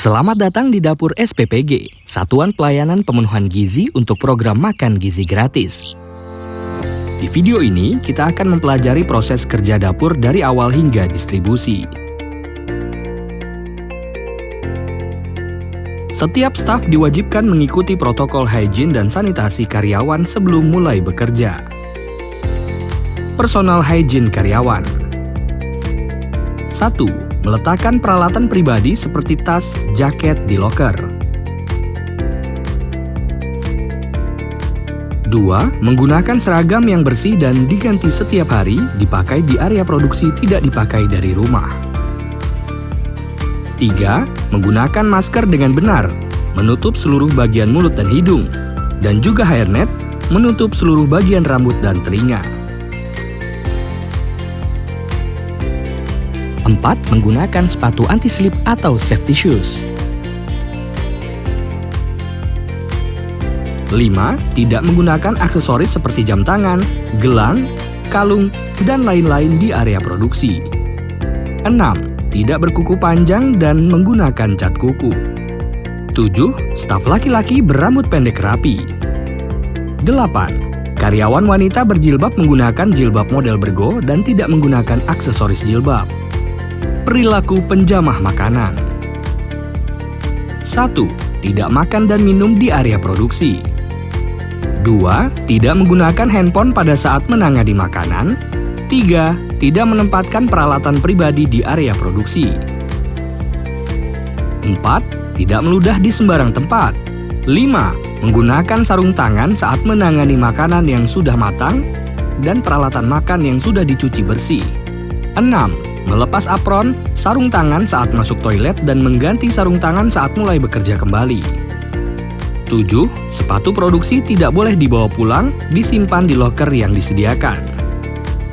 Selamat datang di Dapur SPPG, Satuan Pelayanan Pemenuhan Gizi untuk program Makan Gizi Gratis. Di video ini, kita akan mempelajari proses kerja dapur dari awal hingga distribusi. Setiap staf diwajibkan mengikuti protokol hygiene dan sanitasi karyawan sebelum mulai bekerja. Personal hygiene karyawan. 1. Meletakkan peralatan pribadi seperti tas, jaket di loker. 2. Menggunakan seragam yang bersih dan diganti setiap hari, dipakai di area produksi, tidak dipakai dari rumah. 3. Menggunakan masker dengan benar, menutup seluruh bagian mulut dan hidung, dan juga hairnet, menutup seluruh bagian rambut dan telinga. 4. Menggunakan sepatu anti-slip atau safety shoes. 5. Tidak menggunakan aksesoris seperti jam tangan, gelang, kalung, dan lain-lain di area produksi. 6. Tidak berkuku panjang dan menggunakan cat kuku. 7. Staf laki-laki berambut pendek rapi. 8. Karyawan wanita berjilbab menggunakan jilbab model bergo dan tidak menggunakan aksesoris jilbab. Perilaku penjamah makanan. 1. Tidak makan dan minum di area produksi. 2. Tidak menggunakan handphone pada saat menangani makanan. 3. Tidak menempatkan peralatan pribadi di area produksi. 4. Tidak meludah di sembarang tempat. 5. Menggunakan sarung tangan saat menangani makanan yang sudah matang dan peralatan makan yang sudah dicuci bersih. 6. Melepas apron, sarung tangan saat masuk toilet dan mengganti sarung tangan saat mulai bekerja kembali. 7. Sepatu produksi tidak boleh dibawa pulang, disimpan di loker yang disediakan.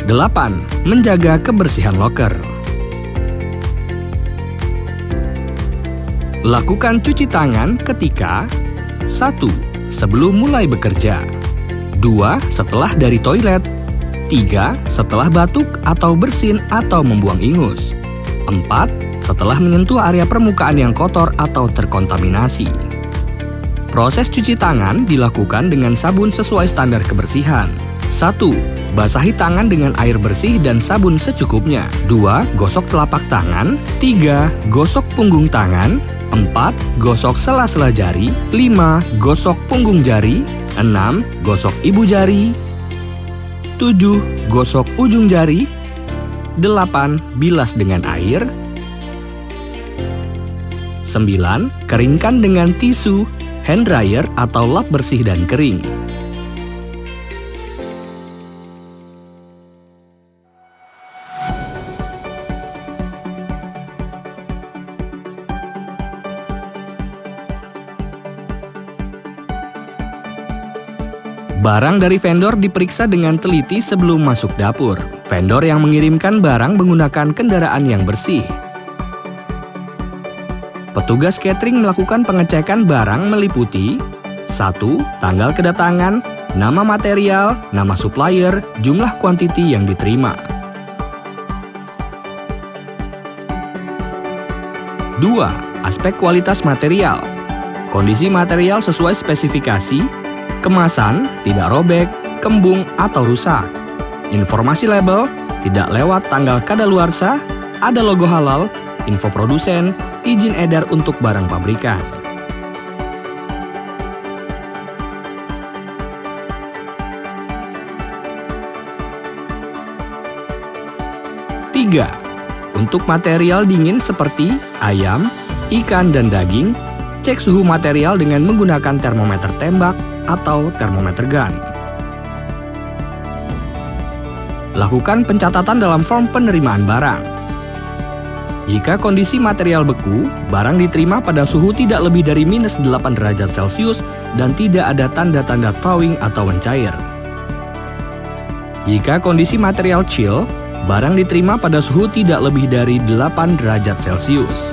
8. Menjaga kebersihan loker. Lakukan cuci tangan ketika 1. Sebelum mulai bekerja. 2. Setelah dari toilet. 3. Setelah batuk atau bersin atau membuang ingus. 4. Setelah menyentuh area permukaan yang kotor atau terkontaminasi. Proses cuci tangan dilakukan dengan sabun sesuai standar kebersihan. 1. Basahi tangan dengan air bersih dan sabun secukupnya. 2. Gosok telapak tangan. 3. Gosok punggung tangan. 4. Gosok sela-sela jari. 5. Gosok punggung jari. 6. Gosok ibu jari. 7. Gosok ujung jari. 8. Bilas dengan air. 9. Keringkan dengan tisu, hand dryer atau lap bersih dan kering. Barang dari vendor diperiksa dengan teliti sebelum masuk dapur. Vendor yang mengirimkan barang menggunakan kendaraan yang bersih. Petugas catering melakukan pengecekan barang meliputi 1. Tanggal kedatangan, nama material, nama supplier, jumlah kuantiti yang diterima. 2. Aspek kualitas material. Kondisi material sesuai spesifikasi. Kemasan, tidak robek, kembung, atau rusak. Informasi label, tidak lewat tanggal kadaluarsa, ada logo halal, info produsen, izin edar untuk barang pabrikan. 3. Untuk material dingin seperti ayam, ikan, dan daging, cek suhu material dengan menggunakan termometer tembak atau termometer gun. Lakukan pencatatan dalam form penerimaan barang. Jika kondisi material beku, barang diterima pada suhu tidak lebih dari -8 derajat Celcius dan tidak ada tanda-tanda thawing atau mencair. Jika kondisi material chill, barang diterima pada suhu tidak lebih dari 8 derajat Celcius.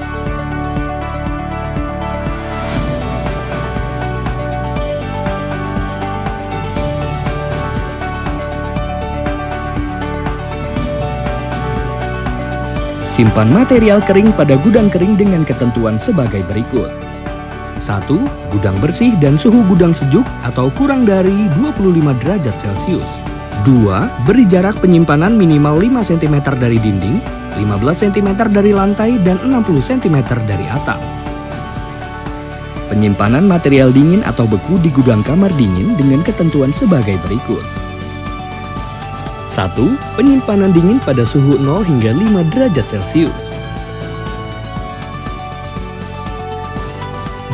Simpan material kering pada gudang kering dengan ketentuan sebagai berikut. 1. Gudang bersih dan suhu gudang sejuk atau kurang dari 25 derajat Celcius. 2. Beri jarak penyimpanan minimal 5 cm dari dinding, 15 cm dari lantai, dan 60 cm dari atap. Penyimpanan material dingin atau beku di gudang kamar dingin dengan ketentuan sebagai berikut. 1. Penyimpanan dingin pada suhu 0 hingga 5 derajat Celcius.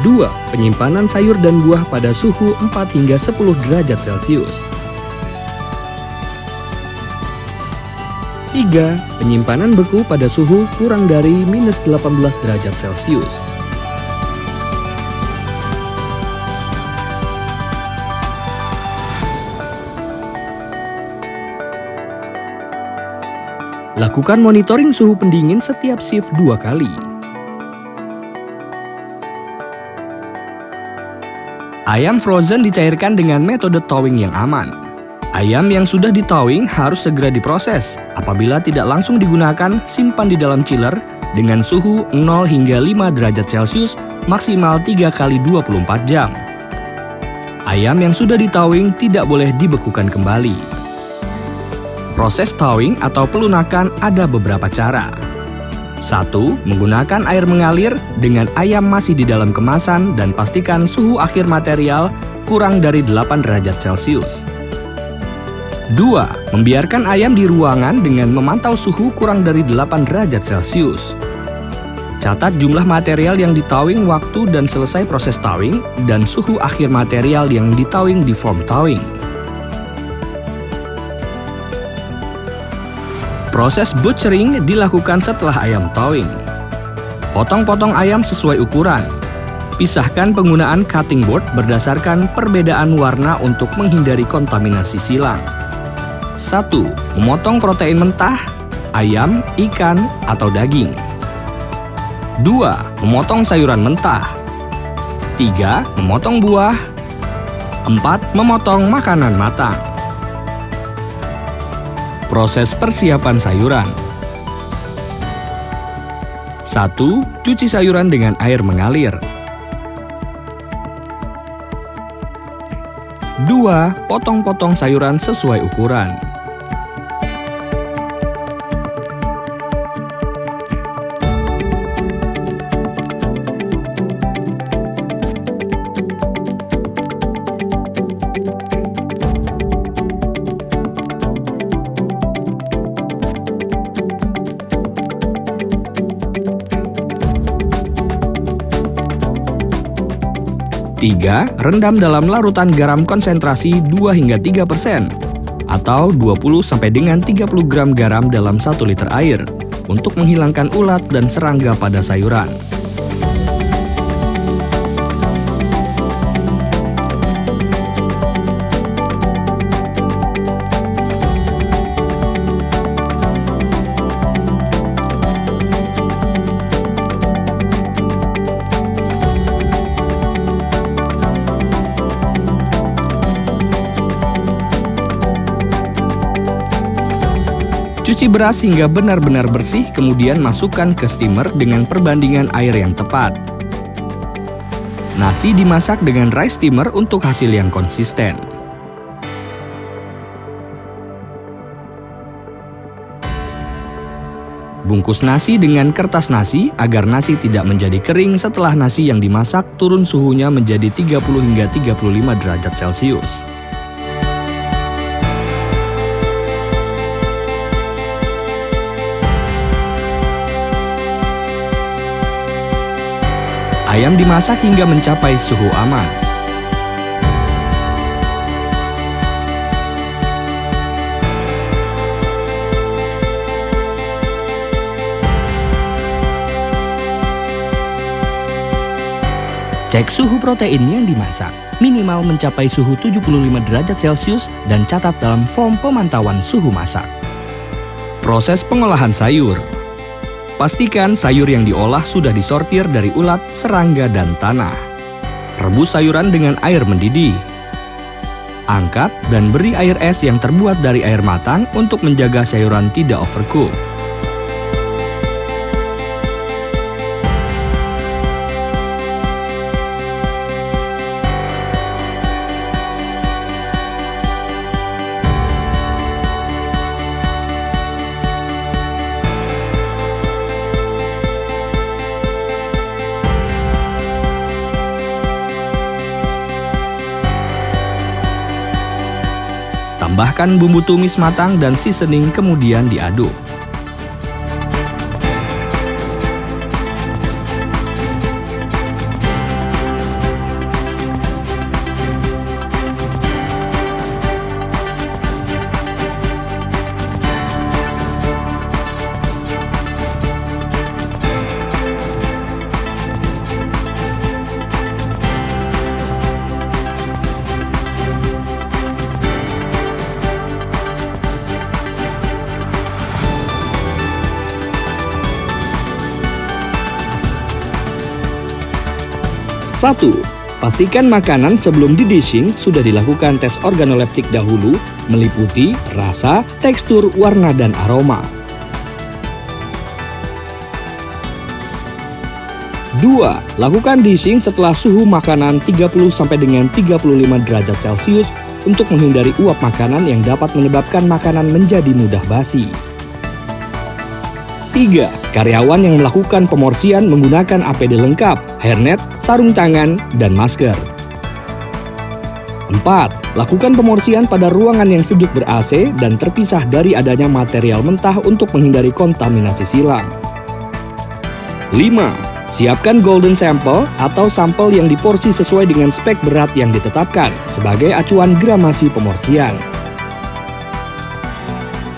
2. Penyimpanan sayur dan buah pada suhu 4 hingga 10 derajat Celcius. 3. Penyimpanan beku pada suhu kurang dari minus 18 derajat Celcius. Lakukan monitoring suhu pendingin setiap shift 2 kali. Ayam frozen dicairkan dengan metode thawing yang aman. Ayam yang sudah di-thawing harus segera diproses. Apabila tidak langsung digunakan, simpan di dalam chiller dengan suhu 0 hingga 5 derajat Celcius maksimal 3 kali 24 jam. Ayam yang sudah di-thawing tidak boleh dibekukan kembali. Proses thawing atau pelunakan ada beberapa cara. 1. Menggunakan air mengalir dengan ayam masih di dalam kemasan dan pastikan suhu akhir material kurang dari 8 derajat Celcius. 2. Membiarkan ayam di ruangan dengan memantau suhu kurang dari 8 derajat Celcius. Catat jumlah material yang di-thawing, waktu dan selesai proses thawing, dan suhu akhir material yang di-thawing di form thawing. Proses butchering dilakukan setelah ayam thawing. Potong-potong ayam sesuai ukuran. Pisahkan penggunaan cutting board berdasarkan perbedaan warna untuk menghindari kontaminasi silang. 1. Memotong protein mentah, ayam, ikan, atau daging. 2. Memotong sayuran mentah. 3. Memotong buah. 4. Memotong makanan matang. Proses persiapan sayuran. 1. Cuci sayuran dengan air mengalir. 2. Potong-potong sayuran sesuai ukuran. 3. Rendam dalam larutan garam konsentrasi 2 hingga 3% atau 20 sampai dengan 30 gram garam dalam 1 liter air untuk menghilangkan ulat dan serangga pada sayuran. Cuci beras hingga benar-benar bersih, kemudian masukkan ke steamer dengan perbandingan air yang tepat. Nasi dimasak dengan rice steamer untuk hasil yang konsisten. Bungkus nasi dengan kertas nasi agar nasi tidak menjadi kering setelah nasi yang dimasak turun suhunya menjadi 30 hingga 35 derajat Celcius. Ayam dimasak hingga mencapai suhu aman. Cek suhu protein yang dimasak. Minimal mencapai suhu 75 derajat Celcius dan catat dalam form pemantauan suhu masak. Proses pengolahan sayur. Pastikan sayur yang diolah sudah disortir dari ulat, serangga, dan tanah. Rebus sayuran dengan air mendidih. Angkat dan beri air es yang terbuat dari air matang untuk menjaga sayuran tidak overcook. Tambahkan bumbu tumis matang dan seasoning kemudian diaduk. Satu, pastikan makanan sebelum di-dishing sudah dilakukan tes organoleptik dahulu, meliputi rasa, tekstur, warna, dan aroma. 2. Lakukan dishing setelah suhu makanan 30 sampai dengan 35 derajat Celcius untuk menghindari uap makanan yang dapat menyebabkan makanan menjadi mudah basi. 3. Karyawan yang melakukan pemorsian menggunakan APD lengkap, hairnet, sarung tangan, dan masker. 4. Lakukan pemorsian pada ruangan yang sejuk ber-AC dan terpisah dari adanya material mentah untuk menghindari kontaminasi silang. 5. Siapkan golden sample atau sampel yang diporsi sesuai dengan spek berat yang ditetapkan sebagai acuan gramasi pemorsian.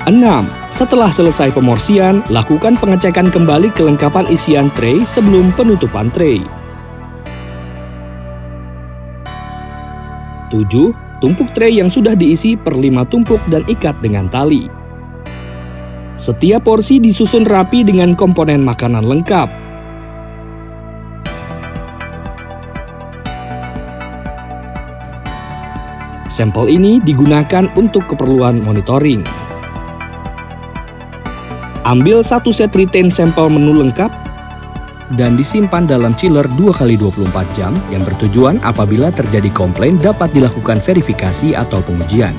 6. Setelah selesai pemorsian, lakukan pengecekan kembali kelengkapan isian tray sebelum penutupan tray. 7. Tumpuk tray yang sudah diisi per 5 tumpuk dan ikat dengan tali. Setiap porsi disusun rapi dengan komponen makanan lengkap. Sampel ini digunakan untuk keperluan monitoring. Ambil satu set retain sampel menu lengkap dan disimpan dalam chiller 2x24 jam yang bertujuan apabila terjadi komplain dapat dilakukan verifikasi atau pengujian.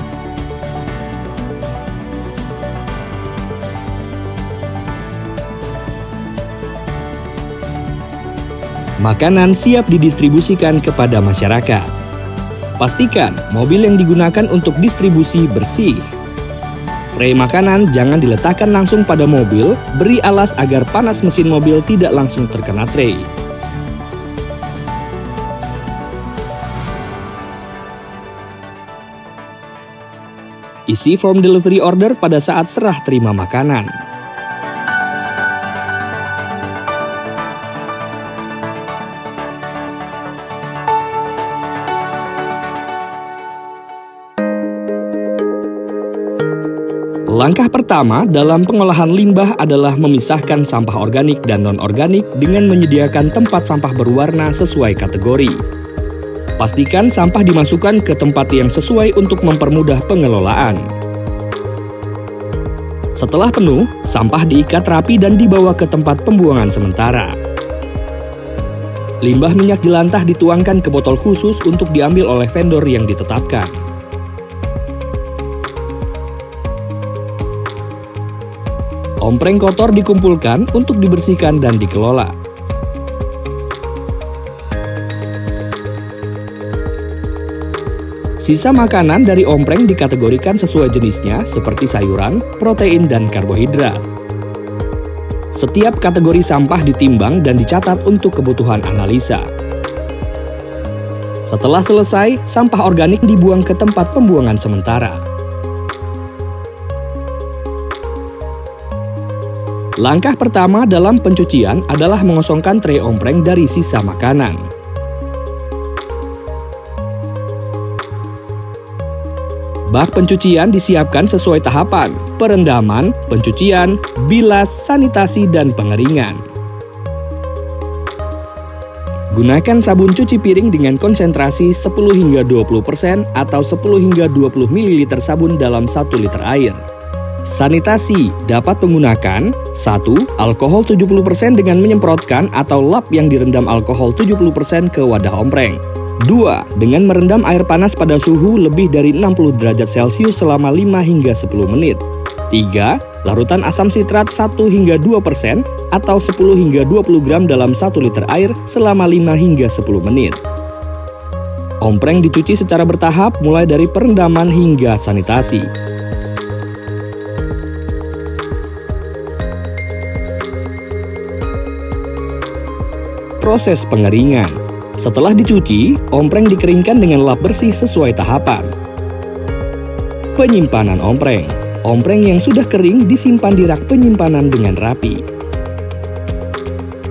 Makanan siap didistribusikan kepada masyarakat. Pastikan mobil yang digunakan untuk distribusi bersih. Tray makanan jangan diletakkan langsung pada mobil, beri alas agar panas mesin mobil tidak langsung terkena tray. Isi form delivery order pada saat serah terima makanan. Langkah pertama dalam pengolahan limbah adalah memisahkan sampah organik dan non-organik dengan menyediakan tempat sampah berwarna sesuai kategori. Pastikan sampah dimasukkan ke tempat yang sesuai untuk mempermudah pengelolaan. Setelah penuh, sampah diikat rapi dan dibawa ke tempat pembuangan sementara. Limbah minyak jelantah dituangkan ke botol khusus untuk diambil oleh vendor yang ditetapkan. Ompreng kotor dikumpulkan untuk dibersihkan dan dikelola. Sisa makanan dari ompreng dikategorikan sesuai jenisnya seperti sayuran, protein, dan karbohidrat. Setiap kategori sampah ditimbang dan dicatat untuk kebutuhan analisa. Setelah selesai, sampah organik dibuang ke tempat pembuangan sementara. Langkah pertama dalam pencucian adalah mengosongkan tray ompreng dari sisa makanan. Bak pencucian disiapkan sesuai tahapan: perendaman, pencucian, bilas, sanitasi, dan pengeringan. Gunakan sabun cuci piring dengan konsentrasi 10 hingga 20% atau 10 hingga 20 ml sabun dalam 1 liter air. Sanitasi dapat menggunakan 1. Alkohol 70% dengan menyemprotkan atau lap yang direndam alkohol 70% ke wadah ompreng. 2. Dengan merendam air panas pada suhu lebih dari 60 derajat Celcius selama 5 hingga 10 menit. 3. Larutan asam sitrat 1 hingga 2% atau 10 hingga 20 gram dalam 1 liter air selama 5 hingga 10 menit. Ompreng dicuci secara bertahap mulai dari perendaman hingga sanitasi. Proses pengeringan. Setelah dicuci, ompreng dikeringkan dengan lap bersih sesuai tahapan. Penyimpanan ompreng. Ompreng yang sudah kering disimpan di rak penyimpanan dengan rapi.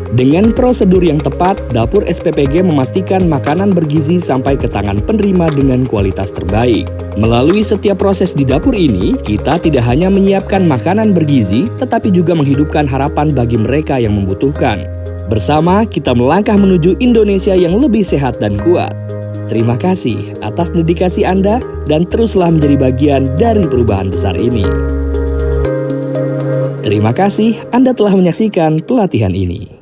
Dengan prosedur yang tepat, dapur SPPG memastikan makanan bergizi sampai ke tangan penerima dengan kualitas terbaik. Melalui setiap proses di dapur ini, kita tidak hanya menyiapkan makanan bergizi, tetapi juga menghidupkan harapan bagi mereka yang membutuhkan. Bersama, kita melangkah menuju Indonesia yang lebih sehat dan kuat. Terima kasih atas dedikasi Anda dan teruslah menjadi bagian dari perubahan besar ini. Terima kasih Anda telah menyaksikan pelatihan ini.